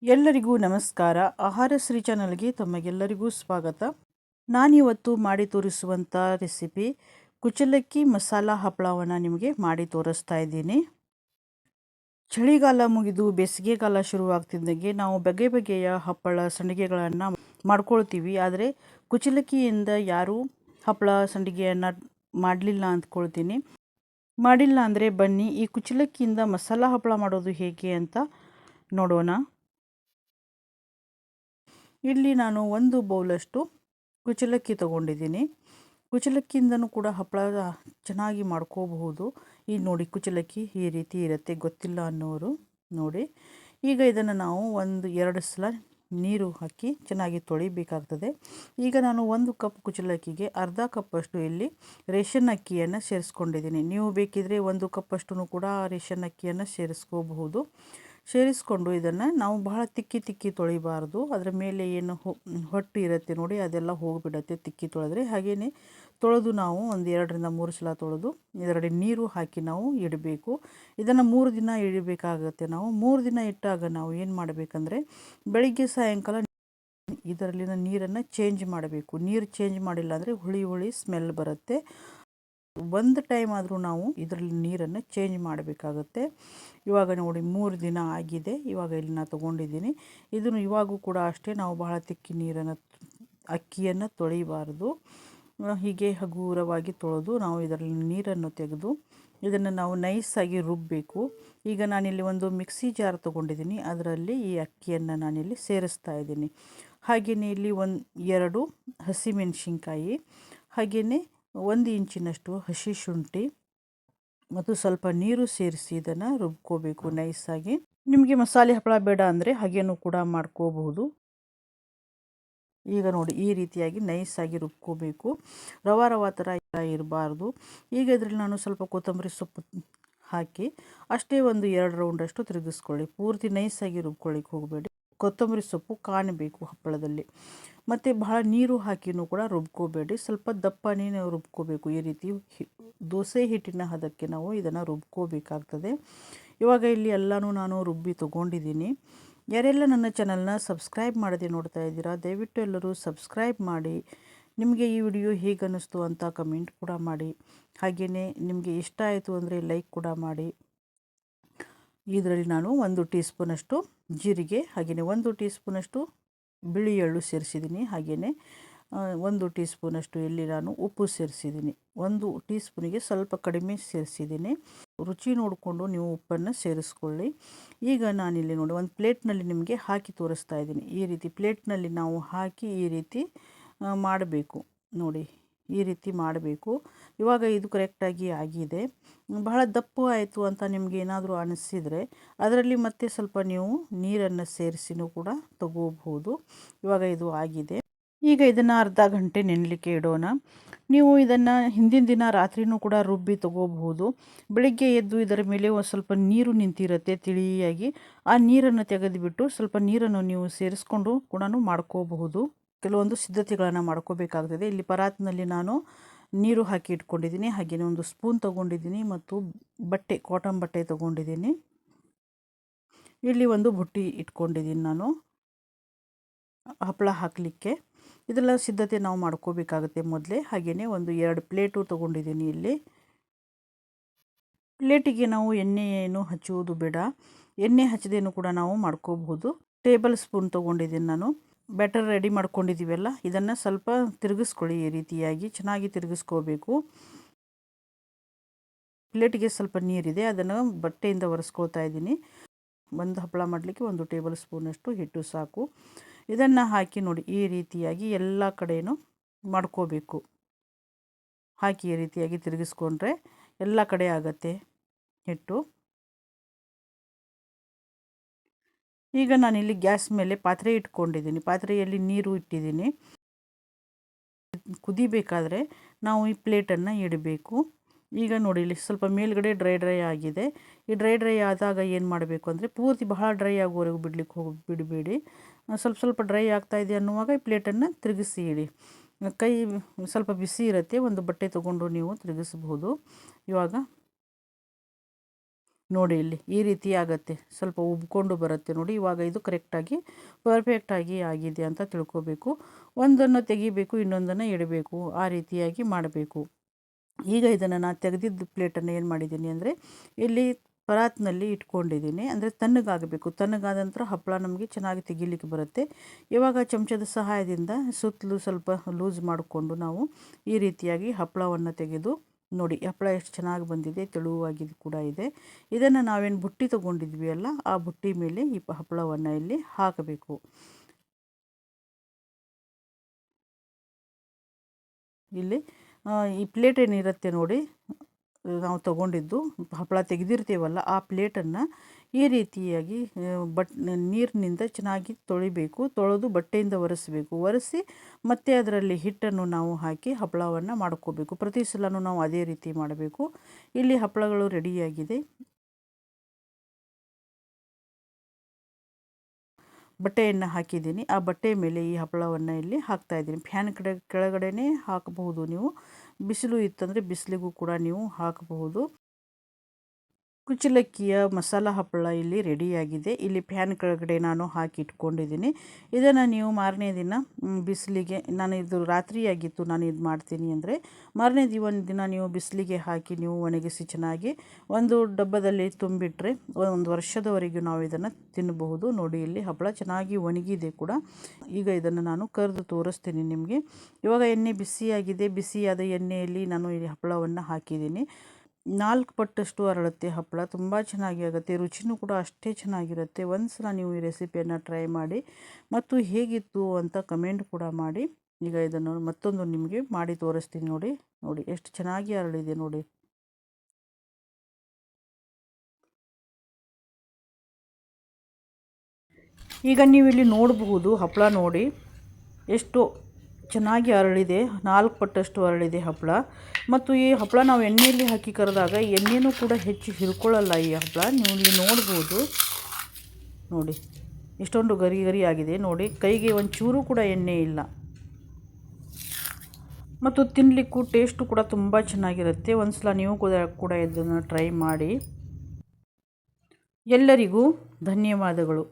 ಎಲ್ಲರಿಗೂ ನಮಸ್ಕಾರ. ಆಹಾರ ಶ್ರೀ ಚಾನಲ್ಗೆ ತಮಗೆಲ್ಲರಿಗೂ ಸ್ವಾಗತ. ನಾನಿವತ್ತು ಮಾಡಿ ತೋರಿಸುವಂಥ ರೆಸಿಪಿ ಕುಚಲಕ್ಕಿ ಮಸಾಲ ಹಪ್ಪಳವನ್ನು ನಿಮಗೆ ಮಾಡಿ ತೋರಿಸ್ತಾ ಇದ್ದೀನಿ. ಚಳಿಗಾಲ ಮುಗಿದು ಬೇಸಿಗೆಗಾಲ ಶುರುವಾಗ್ತಿದ್ದಂಗೆ ನಾವು ಬಗೆ ಬಗೆಯ ಹಪ್ಪಳ ಸಂಡಿಗೆಗಳನ್ನು ಮಾಡ್ಕೊಳ್ತೀವಿ. ಆದರೆ ಕುಚಲಕ್ಕಿಯಿಂದ ಯಾರೂ ಹಪ್ಪಳ ಸಂಡಿಗೆಯನ್ನು ಮಾಡಲಿಲ್ಲ ಅಂದ್ಕೊಳ್ತೀನಿ. ಮಾಡಿಲ್ಲ ಅಂದರೆ ಬನ್ನಿ ಈ ಕುಚಲಕ್ಕಿಯಿಂದ ಮಸಾಲ ಹಪ್ಪಳ ಮಾಡೋದು ಹೇಗೆ ಅಂತ ನೋಡೋಣ. ಇಲ್ಲಿ ನಾನು 1 ಬೌಲಷ್ಟು ಕುಚಲಕ್ಕಿ ತೊಗೊಂಡಿದ್ದೀನಿ. ಕುಚಲಕ್ಕಿಯಿಂದನೂ ಕೂಡ ಹಪ್ಪಳ ಚೆನ್ನಾಗಿ ಮಾಡ್ಕೋಬಹುದು. ಈ ನೋಡಿ ಕುಚಲಕ್ಕಿ ಈ ರೀತಿ ಇರುತ್ತೆ, ಗೊತ್ತಿಲ್ಲ ಅನ್ನೋರು ನೋಡಿ. ಈಗ ಇದನ್ನು ನಾವು 1-2 ಸಲ ನೀರು ಹಾಕಿ ಚೆನ್ನಾಗಿ ತೊಳಿಬೇಕಾಗ್ತದೆ. ಈಗ ನಾನು 1 ಕಪ್ ಕುಚಲಕ್ಕಿಗೆ ಅರ್ಧ ಕಪ್ಪಷ್ಟು ಇಲ್ಲಿ ರೇಷನ್ ಅಕ್ಕಿಯನ್ನು ಸೇರಿಸ್ಕೊಂಡಿದ್ದೀನಿ. ನೀವು ಬೇಕಿದ್ರೆ 1 ಕಪ್ಪಷ್ಟು ಕೂಡ ರೇಷನ್ ಅಕ್ಕಿಯನ್ನು ಸೇರಿಸ್ಕೋಬಹುದು. ಸೇರಿಸ್ಕೊಂಡು ಇದನ್ನು ನಾವು ಬಹಳ ತಿಕ್ಕಿ ತೊಳಿಬಾರ್ದು. ಅದರ ಮೇಲೆ ಏನು ಹೊಟ್ಟು ಇರುತ್ತೆ ನೋಡಿ, ಅದೆಲ್ಲ ಹೋಗಿಬಿಡುತ್ತೆ ತಿಕ್ಕಿ ತೊಳೆದ್ರೆ. ಹಾಗೆಯೇ ತೊಳೆದು ನಾವು 2-3 ಸಲ ತೊಳೆದು ಇದರಲ್ಲಿ ನೀರು ಹಾಕಿ ನಾವು ಇಡಬೇಕು. ಇದನ್ನು 3 ದಿನ ಇಡಬೇಕಾಗುತ್ತೆ. ನಾವು 3 ದಿನ ಇಟ್ಟಾಗ ನಾವು ಏನು ಮಾಡಬೇಕಂದ್ರೆ ಬೆಳಿಗ್ಗೆ ಸಾಯಂಕಾಲ ಇದರಲ್ಲಿನ ನೀರನ್ನು ಚೇಂಜ್ ಮಾಡಬೇಕು. ನೀರು ಚೇಂಜ್ ಮಾಡಿಲ್ಲ ಅಂದರೆ ಹುಳಿ ಸ್ಮೆಲ್ ಬರುತ್ತೆ. 1 ಟೈಮ್ ಆದರೂ ನಾವು ಇದರಲ್ಲಿ ನೀರನ್ನು ಚೇಂಜ್ ಮಾಡಬೇಕಾಗುತ್ತೆ. ಇವಾಗ ನೋಡಿ 3 ದಿನ ಆಗಿದೆ. ಇವಾಗ ಇಲ್ಲಿ ನಾನು ತೊಗೊಂಡಿದ್ದೀನಿ. ಇದನ್ನು ಇವಾಗೂ ಕೂಡ ಅಷ್ಟೇ ನಾವು ಬಹಳ ತಿಕ್ಕಿ ಅಕ್ಕಿಯನ್ನು ತೊಳಿಬಾರ್ದು. ಹೀಗೆ ಹಗುರವಾಗಿ ತೊಳೆದು ನಾವು ಇದರಲ್ಲಿ ನೀರನ್ನು ತೆಗೆದು ಇದನ್ನು ನಾವು ನೈಸಾಗಿ ರುಬ್ಬಬೇಕು. ಈಗ ನಾನಿಲ್ಲಿ ಒಂದು ಮಿಕ್ಸಿ ಜಾರ್ ತೊಗೊಂಡಿದ್ದೀನಿ. ಅದರಲ್ಲಿ ಈ ಅಕ್ಕಿಯನ್ನು ನಾನಿಲ್ಲಿ ಸೇರಿಸ್ತಾ ಇದ್ದೀನಿ. ಹಾಗೆಯೇ ಇಲ್ಲಿ 2 ಹಸಿಮೆಣಸಿನ್ಕಾಯಿ, ಹಾಗೆಯೇ 1 ಇಂಚಿನಷ್ಟು ಹಸಿ ಶುಂಠಿ ಮತ್ತು ಸ್ವಲ್ಪ ನೀರು ಸೇರಿಸಿ ಇದನ್ನು ರುಬ್ಕೋಬೇಕು ನೈಸಾಗಿ. ನಿಮಗೆ ಮಸಾಲೆ ಹಪ್ಪಳ ಬೇಡ ಅಂದರೆ ಹಾಗೇನೂ ಕೂಡ ಮಾಡ್ಕೋಬಹುದು. ಈಗ ನೋಡಿ ಈ ರೀತಿಯಾಗಿ ನೈಸಾಗಿ ರುಬ್ಕೋಬೇಕು. ರವಾ ಥರ ಇರಬಾರ್ದು. ಈಗ ಇದರಲ್ಲಿ ನಾನು ಸ್ವಲ್ಪ ಕೊತ್ತಂಬರಿ ಸೊಪ್ಪು ಹಾಕಿ ಅಷ್ಟೇ 1-2 ರೌಂಡಷ್ಟು ತಿರುಗಿಸ್ಕೊಳ್ಳಿ. ಪೂರ್ತಿ ನೈಸಾಗಿ ರುಬ್ಕೊಳ್ಳಿಕ್ಕೆ ಹೋಗಬೇಡಿ. ಕೊತ್ತಂಬರಿ ಸೊಪ್ಪು ಕಾಣಬೇಕು ಹಪ್ಪಳದಲ್ಲಿ. ಮತ್ತು ಬಹಳ ನೀರು ಹಾಕಿನೂ ಕೂಡ ರುಬ್ಕೋಬೇಡಿ. ಸ್ವಲ್ಪ ದಪ್ಪನೇ ರುಬ್ಕೋಬೇಕು. ಈ ರೀತಿ ದೋಸೆ ಹಿಟ್ಟಿನ ಹದಕ್ಕೆ ನಾವು ಇದನ್ನು ರುಬ್ಕೋಬೇಕಾಗ್ತದೆ. ಇವಾಗ ಇಲ್ಲಿ ಎಲ್ಲನೂ ನಾನು ರುಬ್ಬಿ ತೊಗೊಂಡಿದ್ದೀನಿ. ಯಾರೆಲ್ಲ ನನ್ನ ಚಾನಲ್ನ ಸಬ್ಸ್ಕ್ರೈಬ್ ಮಾಡದೆ ನೋಡ್ತಾ ಇದ್ದೀರಾ, ದಯವಿಟ್ಟು ಎಲ್ಲರೂ ಸಬ್ಸ್ಕ್ರೈಬ್ ಮಾಡಿ. ನಿಮಗೆ ಈ ವಿಡಿಯೋ ಹೇಗೆ ಅನ್ನಿಸ್ತು ಅಂತ ಕಮೆಂಟ್ ಕೂಡ ಮಾಡಿ. ಹಾಗೆಯೇ ನಿಮಗೆ ಇಷ್ಟ ಆಯಿತು ಅಂದರೆ ಲೈಕ್ ಕೂಡ ಮಾಡಿ. ಇದರಲ್ಲಿ ನಾನು 1 ಟೀ ಸ್ಪೂನಷ್ಟು ಜೀರಿಗೆ, ಹಾಗೆಯೇ 1 ಟೀ ಸ್ಪೂನಷ್ಟು ಬಿಳಿ ಎಳ್ಳು ಸೇರಿಸಿದ್ದೀನಿ. ಹಾಗೆಯೇ 1 ಟೀ ಸ್ಪೂನಷ್ಟು ಇಲ್ಲಿ ನಾನು ಉಪ್ಪು ಸೇರಿಸಿದ್ದೀನಿ. 1 ಟೀ ಸ್ಪೂನಿಗೆ ಸ್ವಲ್ಪ ಕಡಿಮೆ ಸೇರಿಸಿದ್ದೀನಿ. ರುಚಿ ನೋಡಿಕೊಂಡು ನೀವು ಉಪ್ಪನ್ನು ಸೇರಿಸ್ಕೊಳ್ಳಿ. ಈಗ ನಾನಿಲ್ಲಿ ನೋಡಿ ಒಂದು ಪ್ಲೇಟ್ನಲ್ಲಿ ನಿಮಗೆ ಹಾಕಿ ತೋರಿಸ್ತಾ ಇದ್ದೀನಿ. ಈ ರೀತಿ ಪ್ಲೇಟ್ನಲ್ಲಿ ನಾವು ಹಾಕಿ ಈ ರೀತಿ ಮಾಡಬೇಕು ನೋಡಿ, ಈ ರೀತಿ ಮಾಡಬೇಕು. ಇವಾಗ ಇದು ಕರೆಕ್ಟಾಗಿ ಆಗಿದೆ. ಬಹಳ ದಪ್ಪ ಆಯಿತು ಅಂತ ನಿಮಗೆ ಏನಾದರೂ ಅನಿಸಿದರೆ ಅದರಲ್ಲಿ ಮತ್ತೆ ಸ್ವಲ್ಪ ನೀವು ನೀರನ್ನು ಸೇರಿಸಿನೂ ಕೂಡ ತಗೋಬಹುದು. ಇವಾಗ ಇದು ಆಗಿದೆ. ಈಗ ಇದನ್ನು ಅರ್ಧ ಗಂಟೆ ನೆನೆಲಿಕ್ಕೆ ಇಡೋಣ. ನೀವು ಇದನ್ನು ಹಿಂದಿನ ದಿನ ರಾತ್ರಿನೂ ಕೂಡ ರುಬ್ಬಿ ತಗೋಬಹುದು. ಬೆಳಿಗ್ಗೆ ಎದ್ದು ಇದರ ಮೇಲೆ ಒಂದು ಸ್ವಲ್ಪ ನೀರು ನಿಂತಿರುತ್ತೆ ತಿಳಿಯಾಗಿ. ಆ ನೀರನ್ನು ತೆಗೆದುಬಿಟ್ಟು ಸ್ವಲ್ಪ ನೀರನ್ನು ನೀವು ಸೇರಿಸ್ಕೊಂಡು ಕೂಡ ಮಾಡ್ಕೋಬಹುದು. ಕೆಲವೊಂದು ಸಿದ್ಧತೆಗಳನ್ನು ಮಾಡ್ಕೋಬೇಕಾಗ್ತದೆ. ಇಲ್ಲಿ ಪರಾತ್ನಲ್ಲಿ ನಾನು ನೀರು ಹಾಕಿ ಇಟ್ಕೊಂಡಿದ್ದೀನಿ. ಹಾಗೆಯೇ 1 ಸ್ಪೂನ್ ತೊಗೊಂಡಿದ್ದೀನಿ ಮತ್ತು ಬಟ್ಟೆ, ಕಾಟನ್ ಬಟ್ಟೆ ತೊಗೊಂಡಿದ್ದೀನಿ. ಇಲ್ಲಿ 1 ಬುಟ್ಟಿ ಇಟ್ಕೊಂಡಿದ್ದೀನಿ ನಾನು ಹಪ್ಪಳ ಹಾಕಲಿಕ್ಕೆ. ಇದೆಲ್ಲ ಸಿದ್ಧತೆ ನಾವು ಮಾಡ್ಕೋಬೇಕಾಗುತ್ತೆ ಮೊದಲೇ. ಹಾಗೆಯೇ 1-2 ಪ್ಲೇಟು ತೊಗೊಂಡಿದ್ದೀನಿ. ಇಲ್ಲಿ ಪ್ಲೇಟಿಗೆ ನಾವು ಎಣ್ಣೆ ಏನು ಹಚ್ಚುವುದು ಬೇಡ. ಎಣ್ಣೆ ಹಚ್ಚದೇನು ಕೂಡ ನಾವು ಮಾಡ್ಕೋಬಹುದು. ಟೇಬಲ್ ಸ್ಪೂನ್ ತೊಗೊಂಡಿದ್ದೀನಿ ನಾನು. ಬ್ಯಾಟರ್ ರೆಡಿ ಮಾಡ್ಕೊಂಡಿದ್ದೀವಲ್ಲ, ಇದನ್ನು ಸ್ವಲ್ಪ ತಿರುಗಿಸ್ಕೊಳ್ಳಿ. ಈ ರೀತಿಯಾಗಿ ಚೆನ್ನಾಗಿ ತಿರುಗಿಸ್ಕೋಬೇಕು. ಪ್ಲೇಟಿಗೆ ಸ್ವಲ್ಪ ನೀರಿದೆ, ಅದನ್ನು ಬಟ್ಟೆಯಿಂದ ಒರೆಸ್ಕೊಳ್ತಾ ಇದ್ದೀನಿ. 1 ಹಪ್ಪಳ ಮಾಡಲಿಕ್ಕೆ 1 ಟೇಬಲ್ ಸ್ಪೂನಷ್ಟು ಹಿಟ್ಟು ಸಾಕು. ಇದನ್ನು ಹಾಕಿ ನೋಡಿ ಈ ರೀತಿಯಾಗಿ ಎಲ್ಲ ಕಡೆಯೂ ಮಾಡ್ಕೋಬೇಕು. ಹಾಕಿ ಈ ರೀತಿಯಾಗಿ ತಿರುಗಿಸ್ಕೊಂಡ್ರೆ ಎಲ್ಲ ಕಡೆ ಆಗುತ್ತೆ ಹಿಟ್ಟು. ಈಗ ನಾನಿಲ್ಲಿ ಗ್ಯಾಸ್ ಮೇಲೆ ಪಾತ್ರೆ ಇಟ್ಕೊಂಡಿದ್ದೀನಿ. ಪಾತ್ರೆಯಲ್ಲಿ ನೀರು ಇಟ್ಟಿದ್ದೀನಿ. ಕುದಿಬೇಕಾದ್ರೆ ನಾವು ಈ ಪ್ಲೇಟನ್ನು ಇಡಬೇಕು. ಈಗ ನೋಡಿ ಇಲ್ಲಿ ಸ್ವಲ್ಪ ಮೇಲ್ಗಡೆ ಡ್ರೈ ಆಗಿದೆ. ಈ ಡ್ರೈ ಆದಾಗ ಏನು ಮಾಡಬೇಕು ಅಂದರೆ ಪೂರ್ತಿ ಬಹಳ ಡ್ರೈ ಆಗೋವರೆಗೂ ಬಿಡಬೇಡಿ. ಸ್ವಲ್ಪ ಡ್ರೈ ಆಗ್ತಾಯಿದೆ ಅನ್ನುವಾಗ ಈ ಪ್ಲೇಟನ್ನು ತಿರುಗಿಸಿ ಇಡಿ. ಕೈ ಸ್ವಲ್ಪ ಬಿಸಿ ಇರುತ್ತೆ. 1 ಬಟ್ಟೆ ತೊಗೊಂಡು ನೀವು ತಿರುಗಿಸ್ಬೋದು. ಇವಾಗ ನೋಡಿ ಇಲ್ಲಿ ಈ ರೀತಿ ಆಗುತ್ತೆ, ಸ್ವಲ್ಪ ಉಬ್ಕೊಂಡು ಬರುತ್ತೆ ನೋಡಿ. ಇವಾಗ ಇದು ಕರೆಕ್ಟಾಗಿ ಪರ್ಫೆಕ್ಟಾಗಿ ಆಗಿದೆ ಅಂತ ತಿಳ್ಕೊಬೇಕು. ಒಂದನ್ನು ತೆಗಿಬೇಕು, ಇನ್ನೊಂದನ್ನು ಇಡಬೇಕು, ಆ ರೀತಿಯಾಗಿ ಮಾಡಬೇಕು. ಈಗ ಇದನ್ನು ನಾನು ತೆಗೆದಿದ್ದ ಪ್ಲೇಟನ್ನು ಏನು ಮಾಡಿದ್ದೀನಿ ಅಂದರೆ ಇಲ್ಲಿ ಪರಾತ್ನಲ್ಲಿ ಇಟ್ಕೊಂಡಿದ್ದೀನಿ. ಅಂದರೆ ತಣ್ಣಗಾಗಬೇಕು. ತಣ್ಣಗಾದ ನಂತರ ಹಪ್ಪಳ ನಮಗೆ ಚೆನ್ನಾಗಿ ತೆಗಿಲಿಕ್ಕೆ ಬರುತ್ತೆ. ಇವಾಗ ಚಮಚದ ಸಹಾಯದಿಂದ ಸುತ್ತಲೂ ಸ್ವಲ್ಪ ಲೂಸ್ ಮಾಡಿಕೊಂಡು ನಾವು ಈ ರೀತಿಯಾಗಿ ಹಪ್ಪಳವನ್ನು ತೆಗೆದು ನೋಡಿ, ಹಪ್ಪಳ ಎಷ್ಟು ಚೆನ್ನಾಗಿ ಬಂದಿದೆ, ತೆಳುವಾಗಿ ಕೂಡ ಇದೆ. ಇದನ್ನು ನಾವೇನು ಬುಟ್ಟಿ ತೊಗೊಂಡಿದ್ವಿ ಅಲ್ಲ, ಆ ಬುಟ್ಟಿ ಮೇಲೆ ಈ ಹಪ್ಪಳವನ್ನು ಇಲ್ಲಿ ಹಾಕಬೇಕು. ಇಲ್ಲಿ ಈ ಪ್ಲೇಟ್ ಏನಿರುತ್ತೆ ನೋಡಿ, ನಾವು ತಗೊಂಡಿದ್ದು ಹಪ್ಪಳ ತೆಗೆದಿರ್ತೀವಲ್ಲ ಆ ಪ್ಲೇಟನ್ನು ಈ ರೀತಿಯಾಗಿ ನೀರಿನಿಂದ ಚೆನ್ನಾಗಿ ತೊಳಿಬೇಕು. ತೊಳೆದು ಬಟ್ಟೆಯಿಂದ ಒರೆಸಿ ಮತ್ತೆ ಅದರಲ್ಲಿ ಹಿಟ್ಟನ್ನು ನಾವು ಹಾಕಿ ಹಪ್ಪಳವನ್ನು ಮಾಡ್ಕೋಬೇಕು. ಪ್ರತಿ ಸಲನೂ ನಾವು ಅದೇ ರೀತಿ ಮಾಡಬೇಕು. ಇಲ್ಲಿ ಹಪ್ಪಳಗಳು ರೆಡಿಯಾಗಿದೆ. ಬಟ್ಟೆಯನ್ನು ಹಾಕಿದ್ದೀನಿ. ಆ ಬಟ್ಟೆ ಮೇಲೆ ಈ ಹಪ್ಪಳವನ್ನು ಇಲ್ಲಿ ಹಾಕ್ತಾಯಿದ್ದೀನಿ. ಫ್ಯಾನ್ ಕೆಳಗಡೆನೇ ಹಾಕಬಹುದು ನೀವು. ಬಿಸಿಲು ಇತ್ತಂದರೆ ಬಿಸಿಲಿಗೂ ಕೂಡ ನೀವು ಹಾಕಬಹುದು. ಕುಚ್ಚಲಕ್ಕಿಯ ಮಸಾಲ ಹಪ್ಪಳ ಇಲ್ಲಿ ರೆಡಿಯಾಗಿದೆ. ಇಲ್ಲಿ ಫ್ಯಾನ್ ಕೆಳಗಡೆ ನಾನು ಹಾಕಿ ಇಟ್ಕೊಂಡಿದ್ದೀನಿ. ಇದನ್ನು ನೀವು ಮಾರನೇ ದಿನ ಬಿಸಿಲಿಗೆ, ನಾನು ಇದು ರಾತ್ರಿಯಾಗಿತ್ತು ನಾನು ಇದು ಮಾಡ್ತೀನಿ ಅಂದರೆ ಮಾರನೇ ದಿನ ನೀವು ಬಿಸಿಲಿಗೆ ಹಾಕಿ ನೀವು ಒಣಗಿಸಿ ಚೆನ್ನಾಗಿ ಒಂದು ಡಬ್ಬದಲ್ಲಿ ತುಂಬಿಟ್ರೆ ಒಂದು ವರ್ಷದವರೆಗೂ ನಾವು ಇದನ್ನು ತಿನ್ನಬಹುದು. ನೋಡಿ ಇಲ್ಲಿ ಹಪ್ಪಳ ಚೆನ್ನಾಗಿ ಒಣಗಿದೆ ಕೂಡ. ಈಗ ಇದನ್ನು ನಾನು ಕರೆದು ತೋರಿಸ್ತೀನಿ ನಿಮಗೆ. ಇವಾಗ ಎಣ್ಣೆ ಬಿಸಿಯಾಗಿದೆ. ಬಿಸಿಯಾದ ಎಣ್ಣೆಯಲ್ಲಿ ನಾನು ಈ ಹಪ್ಪಳವನ್ನು ಹಾಕಿದ್ದೀನಿ. 4 ಪಟ್ಟಷ್ಟು ಅರಳುತ್ತೆ ಹಪ್ಪಳ. ತುಂಬ ಚೆನ್ನಾಗಿ ಆಗುತ್ತೆ, ರುಚಿನೂ ಕೂಡ ಅಷ್ಟೇ ಚೆನ್ನಾಗಿರುತ್ತೆ. ಒಂದು ಸಲ ನೀವು ಈ ರೆಸಿಪಿಯನ್ನು ಟ್ರೈ ಮಾಡಿ ಮತ್ತು ಹೇಗಿತ್ತು ಅಂತ ಕಮೆಂಟ್ ಕೂಡ ಮಾಡಿ. ಈಗ ಇದನ್ನು ಮತ್ತೊಂದು ನಿಮಗೆ ಮಾಡಿ ತೋರಿಸ್ತೀನಿ ನೋಡಿ. ನೋಡಿ ಎಷ್ಟು ಚೆನ್ನಾಗಿ ಅರಳಿದೆ ನೋಡಿ. ಈಗ ನೀವು ಇಲ್ಲಿ ನೋಡಬಹುದು ಹಪ್ಪಳ ನೋಡಿ ಎಷ್ಟು ಚೆನ್ನಾಗಿ ಅರಳಿದೆ. 4 ಪಟ್ಟಷ್ಟು ಅರಳಿದೆ ಹಪ್ಪಳ. ಮತ್ತು ಈ ಹಪ್ಪಳ ನಾವು ಎಣ್ಣೆಯಲ್ಲಿ ಹಾಕಿ ಕರೆದಾಗ ಎಣ್ಣೆನೂ ಕೂಡ ಹೆಚ್ಚು ಹಿರ್ಕೊಳ್ಳಲ್ಲ ಈ ಹಪ್ಪಳ. ನೀವು ಇಲ್ಲಿ ನೋಡ್ಬೋದು ನೋಡಿ ಎಷ್ಟೊಂದು ಗರಿ ಆಗಿದೆ ನೋಡಿ. ಕೈಗೆ ಒಂಚೂರು ಕೂಡ ಎಣ್ಣೆ ಇಲ್ಲ. ಮತ್ತು ತಿನ್ನಲಿಕ್ಕೂ ಟೇಸ್ಟು ಕೂಡ ತುಂಬ ಚೆನ್ನಾಗಿರುತ್ತೆ. ಒಂದು ಸಲ ನೀವು ಕೂಡ ಇದನ್ನು ಟ್ರೈ ಮಾಡಿ. ಎಲ್ಲರಿಗೂ ಧನ್ಯವಾದಗಳು.